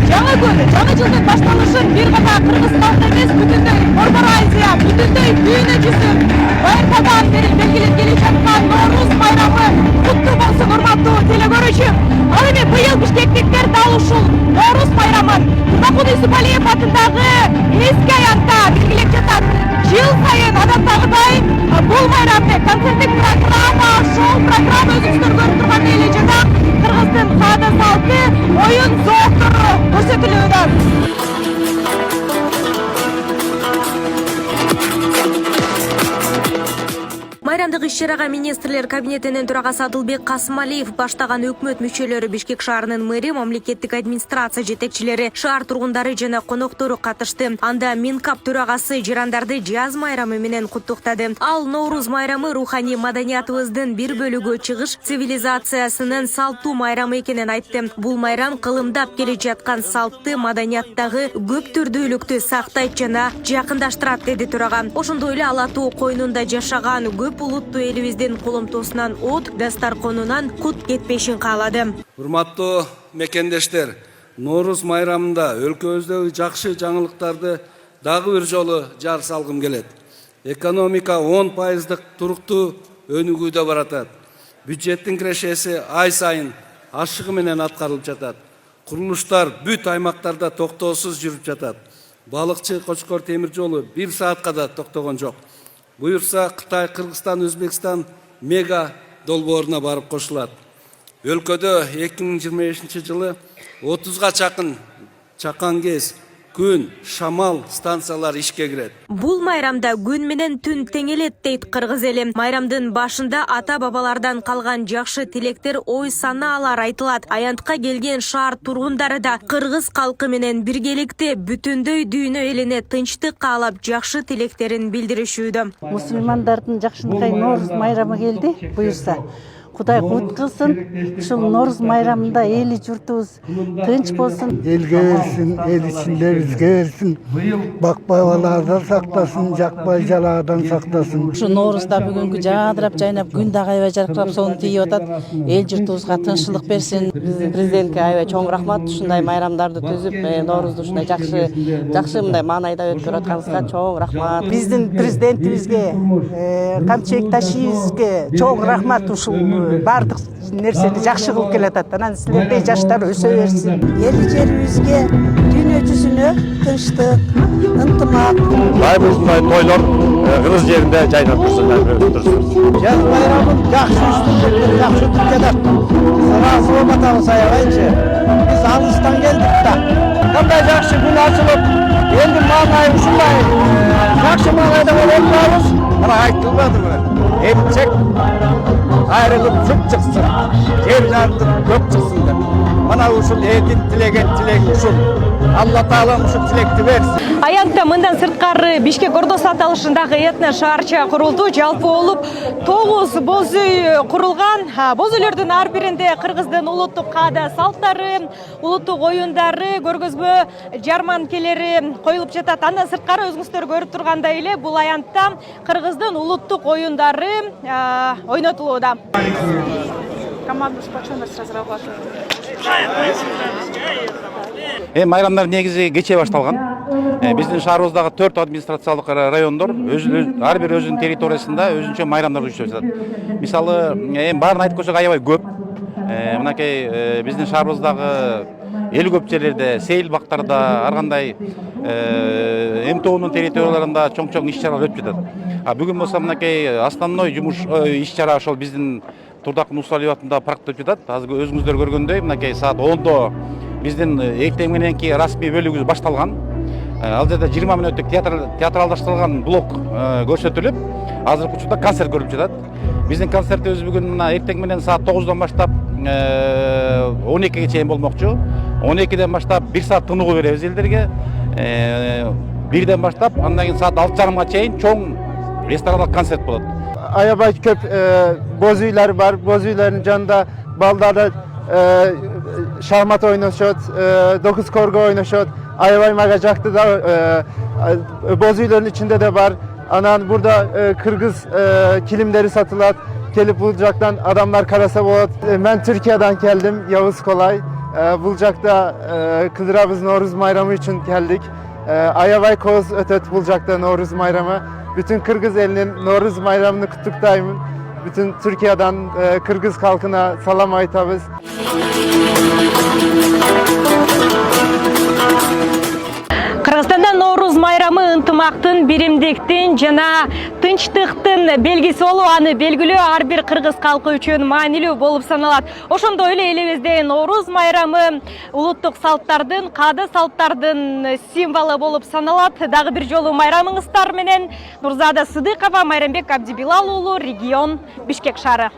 Жаңы жылдын башталышын бир гана Кыргыз халкы эмес, бүтүндөй Борбор Азия, бүтүндөй дүйнө жүзү байыркадан бери белгилеп келе жаткан Ноорuz майрамы куттуу болсун, урматтуу телекөрүүчү. Ал эми быйыл бишкектиктер дал ушул Ноорuz майрамын Турдакул Юсупалиев атындагы эски аянтта белгилеп жатат. Жыл сайын адаттагыдай бул майрамды концерттик программа, шоу программа өзүңүздөр көрүп тургандай эле жана Кыргыздын каада салты, оюн зооктору көрсөтүлүүдө. Майрамдык иш-чарага министрлер кабинетинин төрагасы Адылбек Касымалиев баштаган өкмөт мүчөлөрү, Бишкек шаарынын мэри, мамлекеттик администрация жетекчилери, шаар тургундары жана коноктору катышты. Анда Минкап төрагасы жарандарды жаз майрамы менен куттуктады. Ал Ноорuz майрамы руханий маданиятыбыздын бир бөлүгү, чыгыш цивилизациясынын салттуу майрамы экенин айтты. Бул майрам кылымдап келе жаткан салтты, маданияттагы көп түрдүүлүктү сактайт жана жакындаштырат, деди төрага. Ошондой эле ала тоо койнунда жашаган көп улуттуу элибиздин коломтосунан от, дастарконунан кут кетпешин каалады. Урматтуу мекендештер, Ноорuz майрамында өлкөбүздөгү жакшы жаңылыктарды дагы бир жолу жар салгым келет. Экономика 10% туруктуу өнүгүүдө баратат. Бюджеттин кирешеси ай сайын ашыгы менен аткарылып жатат. Курулуштар бүт аймактарда токтоосуз жүрүп жатат. Балыкчы Кочкор темир жолу 1 саатка да токтогон жок. Буюрса Кытай, Кыргызстан, Өзбекстан мега долбооруна барып кошулат. Өлкөдө 2025 жылы 30га чакын чакан кез, күн, шамал станциялар ишке кирет. Бул майрамда күн менен түн тең элет, дейт кыргыз эли. Майрамдын башында ата-бабалардан калган жакшы тилектер, ой санаалар айтылат. Аянтка келген шаар тургундары да кыргыз калкы менен биргеликте бүтүндөй дүйнө элине тынчтык каалап жакшы тилектерин билдиришүүдө. Мусулмандардын жакшынакай Ноорuz майрамы келди. Буюрса Кудай кут кылсын, ушул Ноорuz майрамында эли журтубуз тынч болсун. Элге берсин, эл ичинде бизге берсин. Бакпайлардан сактасын, жакпай жалаадан сактасын. Ушу Ноорuzда бүгүнкү жаадырап жайнап, күн дагы аябай жаркырап сонун тийип атат. Эл журтубузга тынччылык берсин. Биздин президентке аябай чоң рахмат. Ушундай майрамдарды түзүп, Ноорuzду ушундай жакшы мындай маанайда өткөрүп атканыңызга чоң рахмат. Биздин президентибизге, Камчыбек Ташиевизге чоң рахмат. Ушул бардык нерсени жакшы кылып келатат. Анан силердей жаштар өсө берсин. Эл жерибизге, дүйнө жүзүнө тынчтык, ынтымак. Ушундай тойлор Кыргыз жеринде жайнап турсун. Жаз майрамын жакшы үстүндө, жакшы өтүп жатат. Разы болуп атабыз аябайчы. Биз алыстан келдик да. Кандай жакшы күн ачылып, энди маанай ушундай жакшы маанайда болуп атабыз. Мына айтылбадыбы? Элчек айрылып жұрт чыксын, жер жарылып көп чыксын деп. Мына ушул элдин тилеген тилеги ушул. Алла Таалам ушул тилекти берсин. Аянтта мындан сырткары Бишкек Ордос аталышындагы этно шаарча курулду. Жалпы болуп 9 боз үй курулган. Боз үйлөрдүн ар биринде Кыргыздын улуттук каада салттары, улуттук оюндары, көргөзмө жарманкелери коюлуп жатат. Андан сырткары өзүңүздөр көрүп тургандай эле бул аянтта Кыргыздын улуттук оюндары ойнотулууда. Команда сплоченность разрабатывает. Майрамдар негизи кечээ башталган. Биздин шаарыбыздагы 4 администрациялык райондор ар бир өзүнүн территориясында өзүнчө майрамдар өткөрүп жатат. Мисалы, баарын айтып көрсөк аябай көп. Мынакей биздин шаарыбыздагы эл көп жерлерде, сейил бактарда, ар кандай МТОнун территорияларында чоң иш-чаралар өтүп жатат. Бүгүн болсо мынакей основной жумуш иш-чара ошол биздин Турдакул Юсупалиев атында паркта өтүп жатат. Азыр өзүңүздөр көргөндөй, мынакей саат 10-до биздин эртең мененки расмий бөлүгүбүз башталган. Ал жерде 20 мүнөттүк театралдаштырылган блок көрсөтүлүп, азыркы учурда концерт көрүлүп жатат. Биздин концертибиз бүгүн эртең менен саат 9-дан баштап 12-ге чейин болмокчу. 12-ден баштап 1 саат тыныгуу беребиз элдерге. 1-ден баштап андан кийин саат 6:30га чейин чоң ресторандык концерт болот. Аябай көп боз үйлөр бар. Боз үйлөрдүн жанында балдары шахмат ойношот, 9 корго ойношот. Аябай мага жакты да. Боз үйлөрдүн ичинде де бар. Anan burada Kırgız kilimleri satılat. Gelip Bulcak'tan adamlar karasa boğat. Ben Türkiye'den geldim. Yavuz Kolay. Bulcak'ta Kıdırabız Novruz Bayramı için geldik. Ayavay koz ötet Bulcak'ta Novruz Bayramı. Bütün Kırgız elinin Novruz Bayramı'nı kutluktayım. Bütün Türkiye'den Kırgız halkına salam aytabız. Кыргызстанда Норуз майрамы ынтымактын, биримдиктин жана тынчтыктын белгиси болуп, аны белгилөө ар бир кыргыз калкы үчүн маанилүү болуп саналат. Ошондой эле элибизде Норуз майрамы улуттук салттардын, каада салттардын символу болуп саналат. Дагы бир жолу майрамыңыздар менен Нурзада Сыдыкова, Майрамбек Абдибилал уулу, регион Бишкек шаары.